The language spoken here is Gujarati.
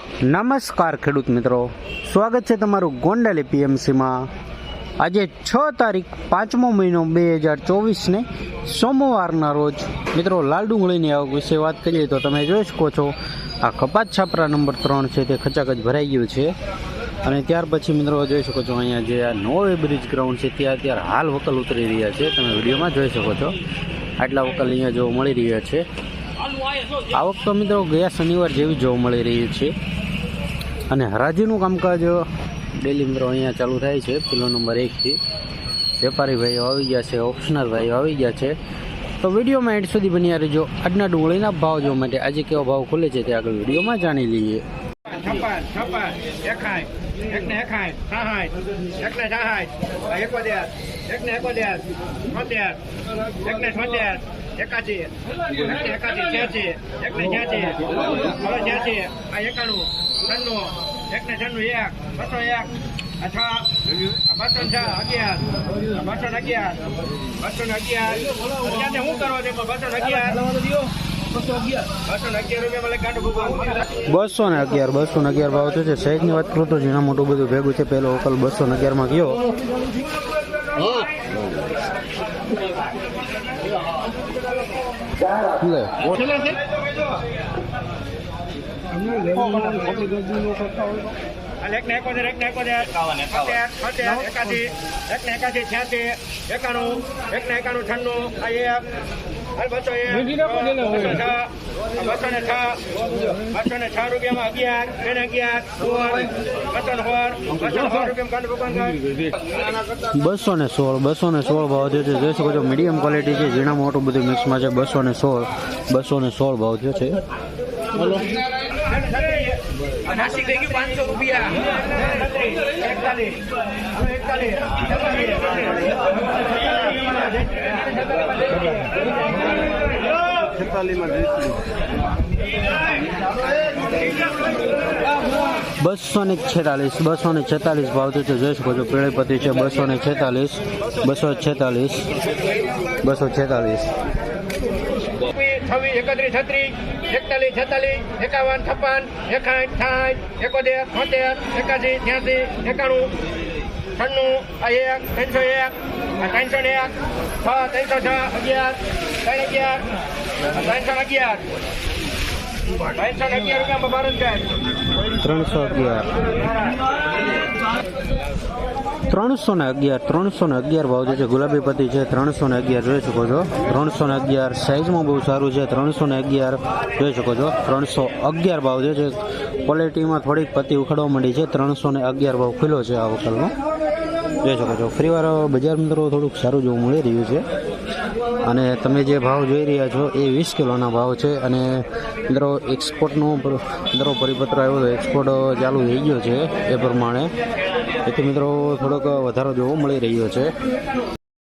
નમસ્કાર ખેડૂત મિત્રો, સ્વાગત છે તમારું ગોંડલ એપીએમસીમાં। આજે 6 તારીખ 5મો મહિનો 2024ને સોમવારના રોજ મિત્રો લાલ ડુંગળીની આવક વિશે વાત કરીએ તો તમે જોઈ શકો છો આ કપાસ છાપરા નંબર 3 છે તે ખચાખચ ભરાઈ ગયું છે। અને ત્યાર પછી મિત્રો જોઈ શકો છો અહીંયા જે આ નોવે બ્રિજ ગ્રાઉન્ડ છે ત્યાં અત્યારે હાલ વકલ ઉતરી રહ્યા છે, તમે વિડીયોમાં જોઈ શકો છો। આટલા વકલ અહીંયા જોવા મળી રહ્યા છે। આવક તો મિત્રો ગયા શનિવાર જેવી જોવા મળી રહી છે અને હરાજીનું કામકાજ ડેલી મિત્રો અહીંયા ચાલુ થાય છે। કિલો નંબર 1થી વેપારી ભાઈઓ આવી ગયા છે, ઓપ્શનર ભાઈઓ આવી ગયા છે। તો વિડીયોમાં એન્ડ સુધી બન્યા રહેજો। આજના ડુંગળીના ભાવ જોવા માટે આજે કેવો ભાવ ખુલે છે તે આગળ વિડીયોમાં જાણી લઈએ। ₹211 ભાવ છે। સાઈઝની વાત કરું તો ઝીણા મોટું બધું ભેગું છે। પહેલો વકલ 211 ગયો। ₹216 ભાવ છે। જોઈ શકો છો મીડિયમ ક્વોલિટી છે, ઝીણા મોટું બધું મિક્સમાં છે। 216 ભાવ થયો છે। ₹246 ભાવ છે। જોઈ શકો છો પીળીપતિ છે 246 246 246 26, 31, 36, 41, 46, 57, 58, 61, 71, 72, 83, 84, 95, 311 ભાવ છે। ગુલાબી પતિ છે 311 જોઈ શકો છો। 311 સાઈઝમાં બહુ સારું છે। 311 જોઈ શકો છો। 311 ભાવ છે। ક્વોલિટીમાં થોડીક પતિ ઉખાડવા માંડી છે। 311 ભાવ ખુલ્લો છે આ વકલનો જોઈ શકો છો। ફરીવાર બજાર મિત્રો થોડુંક સારું જોવા મળી રહ્યું છે અને તમે જે ભાવ જોઈ રહ્યા છો એ 20 કિલોના ભાવ છે। અને મિત્રો એક્સપોર્ટનો મિત્રો પરિપત્ર આવ્યો તો એક્સપોર્ટ ચાલુ થઈ ગયો છે એ પ્રમાણે, તેથી મિત્રો થોડોક વધારો જોવા મળી રહ્યો છે।